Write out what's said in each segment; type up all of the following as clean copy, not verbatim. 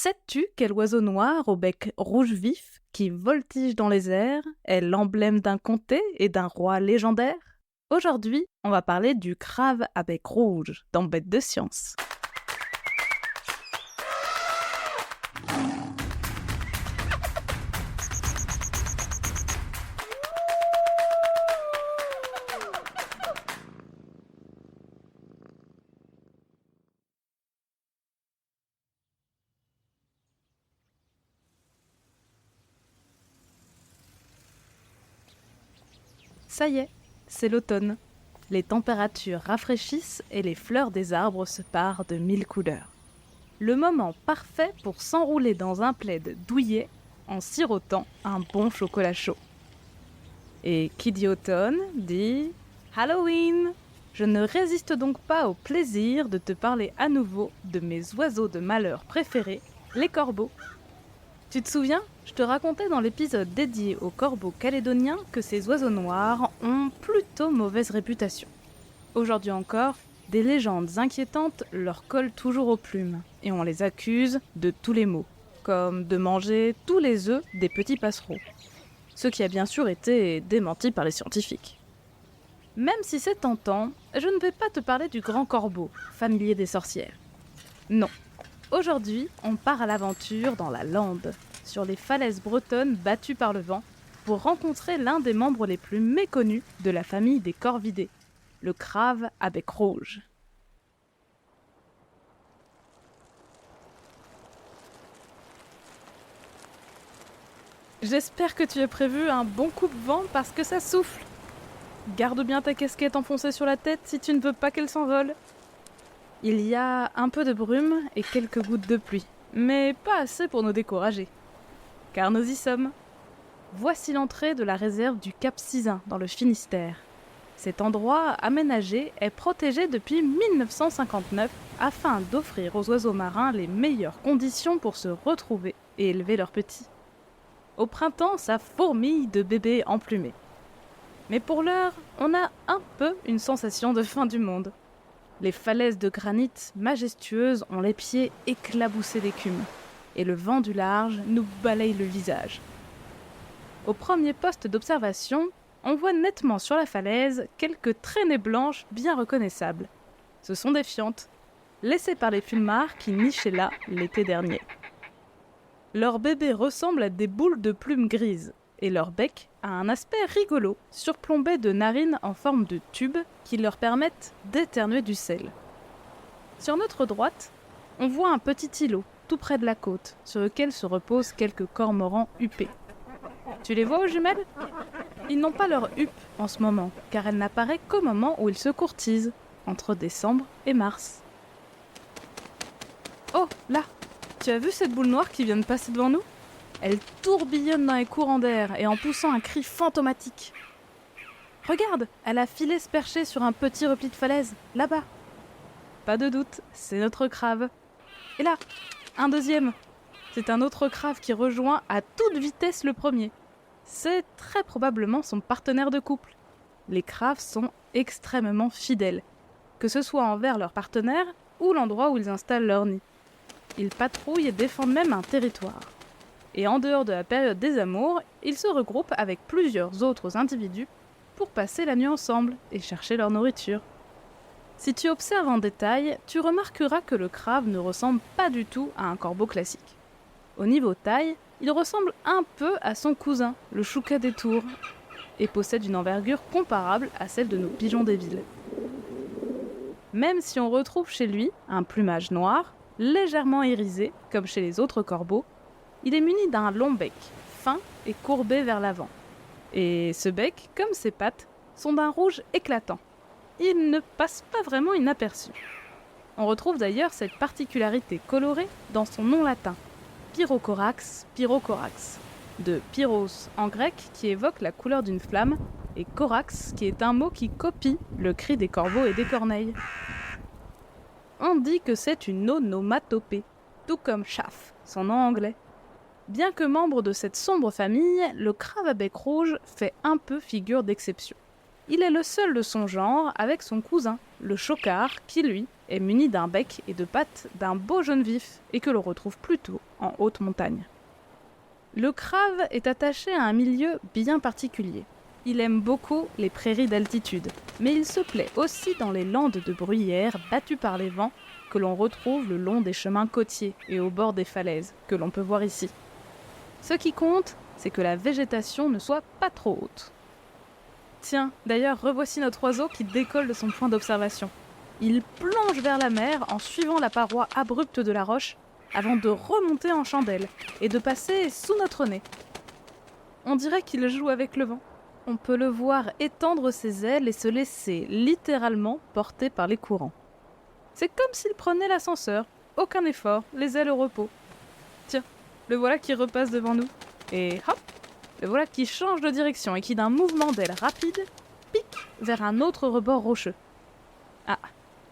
Sais-tu quel oiseau noir au bec rouge vif, qui voltige dans les airs, est l'emblème d'un comté et d'un roi légendaire? Aujourd'hui, on va parler du crabe à bec rouge dans Bête de Science. Ça y est, c'est l'automne. Les températures rafraîchissent et les fleurs des arbres se parent de 1000 couleurs. Le moment parfait pour s'enrouler dans un plaid douillet en sirotant un bon chocolat chaud. Et qui dit automne dit Halloween. Je ne résiste donc pas au plaisir de te parler à nouveau de mes oiseaux de malheur préférés, les corbeaux. Tu te souviens, je te racontais dans l'épisode dédié aux corbeaux calédoniens que ces oiseaux noirs ont plutôt mauvaise réputation. Aujourd'hui encore, des légendes inquiétantes leur collent toujours aux plumes et on les accuse de tous les maux, comme de manger tous les œufs des petits passereaux. Ce qui a bien sûr été démenti par les scientifiques. Même si c'est tentant, je ne vais pas te parler du grand corbeau, familier des sorcières. Non. Aujourd'hui, on part à l'aventure dans la lande, sur les falaises bretonnes battues par le vent, pour rencontrer l'un des membres les plus méconnus de la famille des corvidés, le crabe à bec rouge. J'espère que tu as prévu un bon coupe-vent parce que ça souffle. Garde bien ta casquette enfoncée sur la tête si tu ne veux pas qu'elle s'envole. Il y a un peu de brume et quelques gouttes de pluie, mais pas assez pour nous décourager. Car nous y sommes. Voici l'entrée de la réserve du Cap Sizun dans le Finistère. Cet endroit aménagé est protégé depuis 1959 afin d'offrir aux oiseaux marins les meilleures conditions pour se retrouver et élever leurs petits. Au printemps, ça fourmille de bébés emplumés. Mais pour l'heure, on a un peu une sensation de fin du monde. Les falaises de granit majestueuses ont les pieds éclaboussés d'écume, et le vent du large nous balaye le visage. Au premier poste d'observation, on voit nettement sur la falaise quelques traînées blanches bien reconnaissables. Ce sont des fientes, laissées par les fulmars qui nichaient là l'été dernier. Leurs bébés ressemblent à des boules de plumes grises, et leur bec a un aspect rigolo, surplombé de narines en forme de tube qui leur permettent d'éternuer du sel. Sur notre droite, on voit un petit îlot, tout près de la côte, sur lequel se reposent quelques cormorans huppés. Tu les vois aux jumelles ? Ils n'ont pas leur huppe en ce moment, car elle n'apparaît qu'au moment où ils se courtisent, entre décembre et mars. Oh, là ! Tu as vu cette boule noire qui vient de passer devant nous ? Elle tourbillonne dans les courants d'air et en poussant un cri fantomatique. Regarde, elle a filé se percher sur un petit repli de falaise, là-bas. Pas de doute, c'est notre crabe. Et là, un deuxième. C'est un autre crabe qui rejoint à toute vitesse le premier. C'est très probablement son partenaire de couple. Les crabes sont extrêmement fidèles, que ce soit envers leur partenaire ou l'endroit où ils installent leur nid. Ils patrouillent et défendent même un territoire. Et en dehors de la période des amours, ils se regroupent avec plusieurs autres individus pour passer la nuit ensemble et chercher leur nourriture. Si tu observes en détail, tu remarqueras que le crabe ne ressemble pas du tout à un corbeau classique. Au niveau taille, il ressemble un peu à son cousin, le choucas des tours, et possède une envergure comparable à celle de nos pigeons des villes. Même si on retrouve chez lui un plumage noir, légèrement irisé, comme chez les autres corbeaux, il est muni d'un long bec, fin et courbé vers l'avant. Et ce bec, comme ses pattes, sont d'un rouge éclatant. Il ne passe pas vraiment inaperçu. On retrouve d'ailleurs cette particularité colorée dans son nom latin, Pyrrhocorax pyrocorax, de pyros en grec qui évoque la couleur d'une flamme, et corax qui est un mot qui copie le cri des corbeaux et des corneilles. On dit que c'est une onomatopée, tout comme chaff, son nom anglais. Bien que membre de cette sombre famille, le crabe à bec rouge fait un peu figure d'exception. Il est le seul de son genre avec son cousin, le chocard, qui lui est muni d'un bec et de pattes d'un beau jaune vif et que l'on retrouve plutôt en haute montagne. Le crave est attaché à un milieu bien particulier. Il aime beaucoup les prairies d'altitude, mais il se plaît aussi dans les landes de bruyères battues par les vents que l'on retrouve le long des chemins côtiers et au bord des falaises, que l'on peut voir ici. Ce qui compte, c'est que la végétation ne soit pas trop haute. Tiens, d'ailleurs, revoici notre oiseau qui décolle de son point d'observation. Il plonge vers la mer en suivant la paroi abrupte de la roche avant de remonter en chandelle et de passer sous notre nez. On dirait qu'il joue avec le vent. On peut le voir étendre ses ailes et se laisser littéralement porter par les courants. C'est comme s'il prenait l'ascenseur, aucun effort, les ailes au repos. Tiens, le voilà qui repasse devant nous. Et hop, le voilà qui change de direction et qui d'un mouvement d'aile rapide, pique vers un autre rebord rocheux. Ah,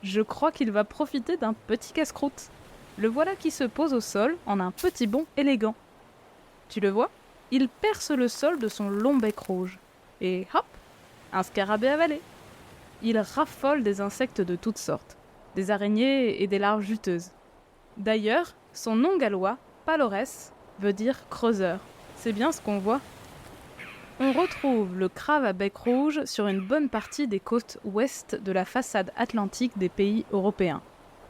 je crois qu'il va profiter d'un petit casse-croûte. Le voilà qui se pose au sol en un petit bond élégant. Tu le vois ? Il perce le sol de son long bec rouge. Et hop, un scarabée avalé. Il raffole des insectes de toutes sortes, des araignées et des larves juteuses. D'ailleurs, son nom gallois, Palores, veut dire creuseur. C'est bien ce qu'on voit. On retrouve le crave à bec rouge sur une bonne partie des côtes ouest de la façade atlantique des pays européens,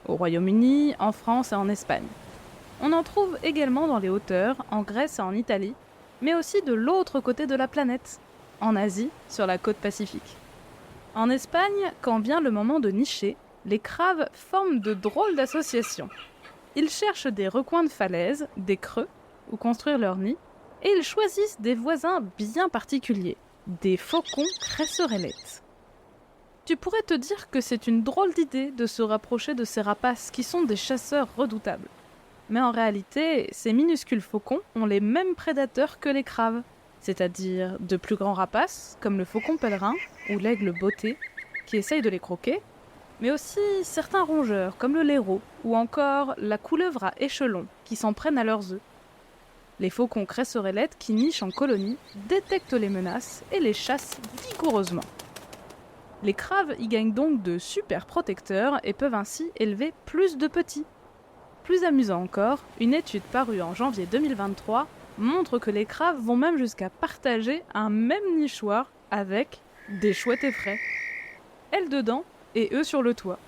au Royaume-Uni, en France et en Espagne. On en trouve également dans les hauteurs, en Grèce et en Italie, mais aussi de l'autre côté de la planète, en Asie, sur la côte pacifique. En Espagne, quand vient le moment de nicher, les craves forment de drôles d'associations. Ils cherchent des recoins de falaises, des creux, où construire leur nid, et ils choisissent des voisins bien particuliers, des faucons cresserellettes. Tu pourrais te dire que c'est une drôle d'idée de se rapprocher de ces rapaces qui sont des chasseurs redoutables. Mais en réalité, ces minuscules faucons ont les mêmes prédateurs que les craves, c'est-à-dire de plus grands rapaces, comme le faucon pèlerin ou l'aigle botté, qui essayent de les croquer, mais aussi certains rongeurs, comme le laireau, ou encore la couleuvre à échelons, qui s'en prennent à leurs œufs. Les faucons cresserellettes qui nichent en colonie détectent les menaces et les chassent vigoureusement. Les craves y gagnent donc de super protecteurs et peuvent ainsi élever plus de petits. Plus amusant encore, une étude parue en janvier 2023 montre que les craves vont même jusqu'à partager un même nichoir avec des chouettes effraies. Elles dedans et eux sur le toit.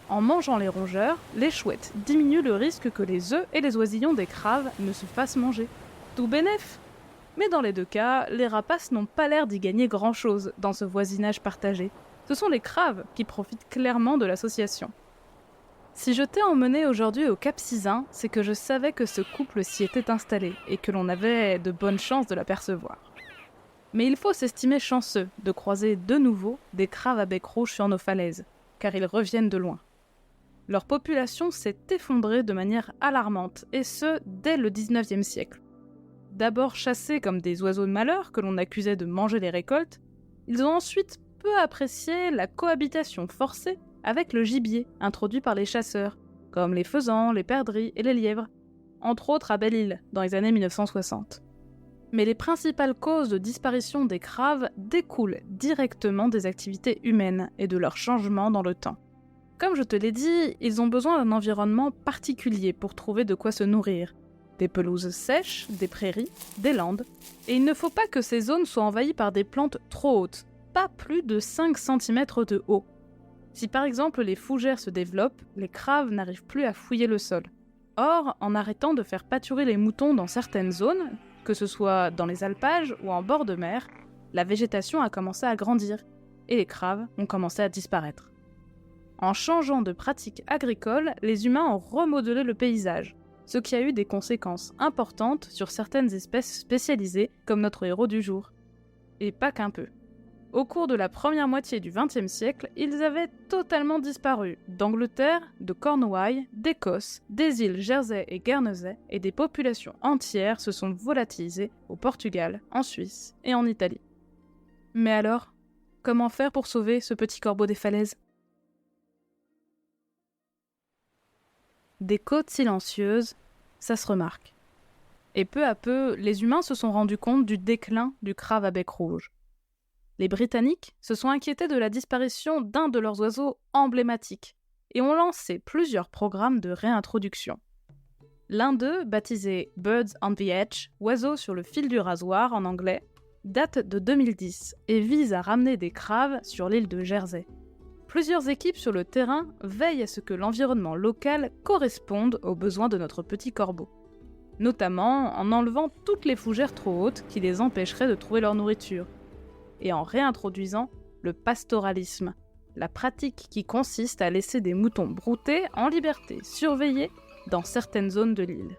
En mangeant les rongeurs, les chouettes diminuent le risque que les œufs et les oisillons des craves ne se fassent manger. Tout bénef. Mais dans les deux cas, les rapaces n'ont pas l'air d'y gagner grand-chose dans ce voisinage partagé. Ce sont les craves qui profitent clairement de l'association. Si je t'ai emmené aujourd'hui au Cap Sizun, c'est que je savais que ce couple s'y était installé et que l'on avait de bonnes chances de l'apercevoir. Mais il faut s'estimer chanceux de croiser de nouveau des craves à bec rouge sur nos falaises, car ils reviennent de loin. Leur population s'est effondrée de manière alarmante, et ce, dès le XIXe siècle. D'abord chassés comme des oiseaux de malheur que l'on accusait de manger les récoltes, ils ont ensuite peu apprécié la cohabitation forcée avec le gibier introduit par les chasseurs, comme les faisans, les perdrix et les lièvres, entre autres à Belle-Île dans les années 1960. Mais les principales causes de disparition des craves découlent directement des activités humaines et de leur changement dans le temps. Comme je te l'ai dit, ils ont besoin d'un environnement particulier pour trouver de quoi se nourrir. Des pelouses sèches, des prairies, des landes. Et il ne faut pas que ces zones soient envahies par des plantes trop hautes, pas plus de 5 cm de haut. Si par exemple les fougères se développent, les craves n'arrivent plus à fouiller le sol. Or, en arrêtant de faire pâturer les moutons dans certaines zones, que ce soit dans les alpages ou en bord de mer, la végétation a commencé à grandir et les craves ont commencé à disparaître. En changeant de pratiques agricoles, les humains ont remodelé le paysage, ce qui a eu des conséquences importantes sur certaines espèces spécialisées comme notre héros du jour. Et pas qu'un peu. Au cours de la première moitié du XXe siècle, ils avaient totalement disparu d'Angleterre, de Cornouailles, d'Écosse, des îles Jersey et Guernesey, et des populations entières se sont volatilisées au Portugal, en Suisse et en Italie. Mais alors, comment faire pour sauver ce petit corbeau des falaises ? Des côtes silencieuses, ça se remarque. Et peu à peu, les humains se sont rendus compte du déclin du crave à bec rouge. Les Britanniques se sont inquiétés de la disparition d'un de leurs oiseaux emblématiques et ont lancé plusieurs programmes de réintroduction. L'un d'eux, baptisé Birds on the Edge, oiseaux sur le fil du rasoir en anglais, date de 2010 et vise à ramener des craves sur l'île de Jersey. Plusieurs équipes sur le terrain veillent à ce que l'environnement local corresponde aux besoins de notre petit corbeau, notamment en enlevant toutes les fougères trop hautes qui les empêcheraient de trouver leur nourriture, et en réintroduisant le pastoralisme, la pratique qui consiste à laisser des moutons brouter en liberté, surveillés dans certaines zones de l'île.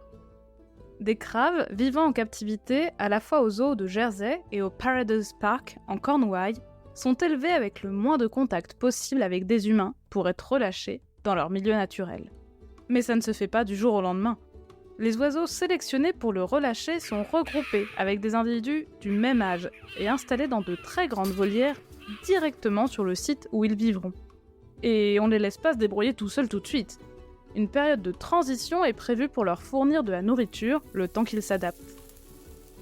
Des craves vivant en captivité à la fois au zoo de Jersey et au Paradise Park en Cornouailles sont élevés avec le moins de contact possible avec des humains pour être relâchés dans leur milieu naturel. Mais ça ne se fait pas du jour au lendemain. Les oiseaux sélectionnés pour le relâcher sont regroupés avec des individus du même âge et installés dans de très grandes volières directement sur le site où ils vivront. Et on ne les laisse pas se débrouiller tout seuls tout de suite. Une période de transition est prévue pour leur fournir de la nourriture le temps qu'ils s'adaptent.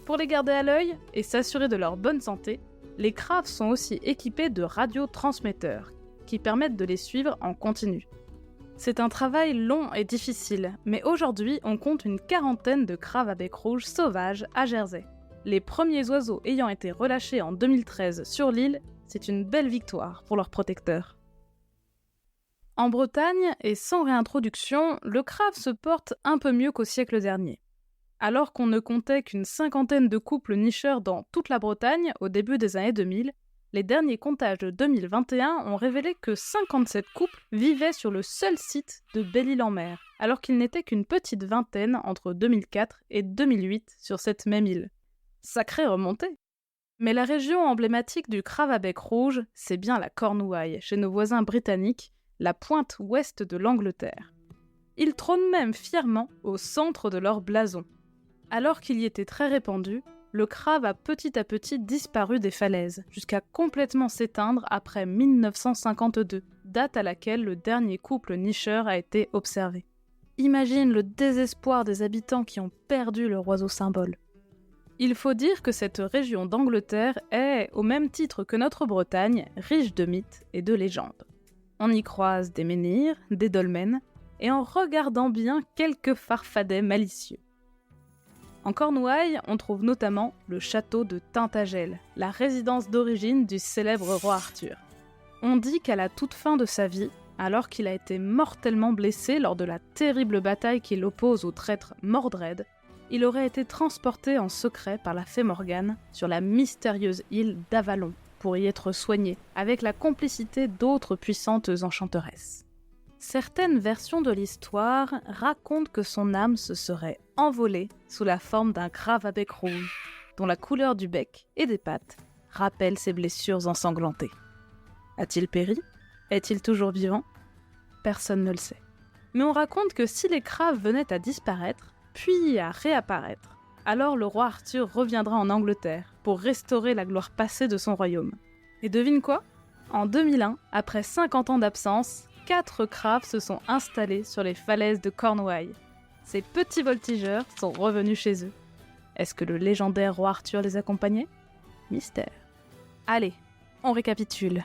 Pour les garder à l'œil et s'assurer de leur bonne santé, les craves sont aussi équipés de radiotransmetteurs qui permettent de les suivre en continu. C'est un travail long et difficile, mais aujourd'hui on compte une quarantaine de craves à bec rouge sauvages à Jersey. Les premiers oiseaux ayant été relâchés en 2013 sur l'île, c'est une belle victoire pour leurs protecteurs. En Bretagne, et sans réintroduction, le crabe se porte un peu mieux qu'au siècle dernier. Alors qu'on ne comptait qu'une cinquantaine de couples nicheurs dans toute la Bretagne au début des années 2000, les derniers comptages de 2021 ont révélé que 57 couples vivaient sur le seul site de Belle-Île-en-Mer, alors qu'il n'était qu'une petite vingtaine entre 2004 et 2008 sur cette même île. Sacrée remontée! Mais la région emblématique du crabe à bec rouge, c'est bien la Cornouaille, chez nos voisins britanniques, la pointe ouest de l'Angleterre. Ils trônent même fièrement au centre de leur blason. Alors qu'il y était très répandu, le crabe a petit à petit disparu des falaises, jusqu'à complètement s'éteindre après 1952, date à laquelle le dernier couple nicheur a été observé. Imagine le désespoir des habitants qui ont perdu leur oiseau symbole. Il faut dire que cette région d'Angleterre est, au même titre que notre Bretagne, riche de mythes et de légendes. On y croise des menhirs, des dolmens, et en regardant bien quelques farfadets malicieux. En Cornouailles, on trouve notamment le château de Tintagel, la résidence d'origine du célèbre roi Arthur. On dit qu'à la toute fin de sa vie, alors qu'il a été mortellement blessé lors de la terrible bataille qui l'oppose au traître Mordred, il aurait été transporté en secret par la fée Morgane sur la mystérieuse île d'Avalon pour y être soigné, avec la complicité d'autres puissantes enchanteresses. Certaines versions de l'histoire racontent que son âme se serait envolée sous la forme d'un crabe à bec rouge, dont la couleur du bec et des pattes rappelle ses blessures ensanglantées. A-t-il péri ? Est-il toujours vivant ? Personne ne le sait. Mais on raconte que si les crabes venaient à disparaître, puis à réapparaître, alors le roi Arthur reviendra en Angleterre pour restaurer la gloire passée de son royaume. Et devine quoi ? En 2001, après 50 ans d'absence, 4 crabes se sont installés sur les falaises de Cornouailles. Ces petits voltigeurs sont revenus chez eux. Est-ce que le légendaire roi Arthur les accompagnait ? Mystère. Allez, on récapitule.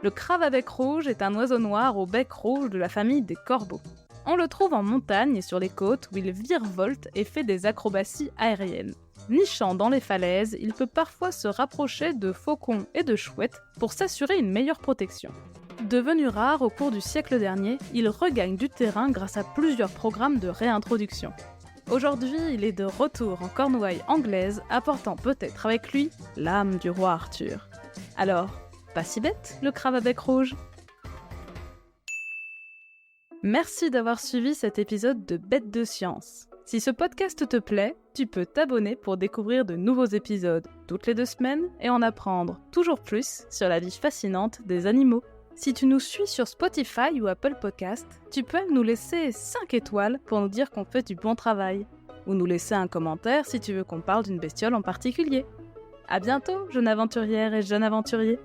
Le crabe à bec rouge est un oiseau noir au bec rouge de la famille des corbeaux. On le trouve en montagne et sur les côtes où il virevolte et fait des acrobaties aériennes. Nichant dans les falaises, il peut parfois se rapprocher de faucons et de chouettes pour s'assurer une meilleure protection. Devenu rare au cours du siècle dernier, il regagne du terrain grâce à plusieurs programmes de réintroduction. Aujourd'hui, il est de retour en Cornouailles anglaise, apportant peut-être avec lui l'âme du roi Arthur. Alors, pas si bête, le crabe à bec rouge ? Merci d'avoir suivi cet épisode de Bêtes de Science. Si ce podcast te plaît, tu peux t'abonner pour découvrir de nouveaux épisodes toutes les 2 semaines et en apprendre toujours plus sur la vie fascinante des animaux. Si tu nous suis sur Spotify ou Apple Podcast, tu peux nous laisser 5 étoiles pour nous dire qu'on fait du bon travail. Ou nous laisser un commentaire si tu veux qu'on parle d'une bestiole en particulier. À bientôt, jeune aventurière et jeune aventurier.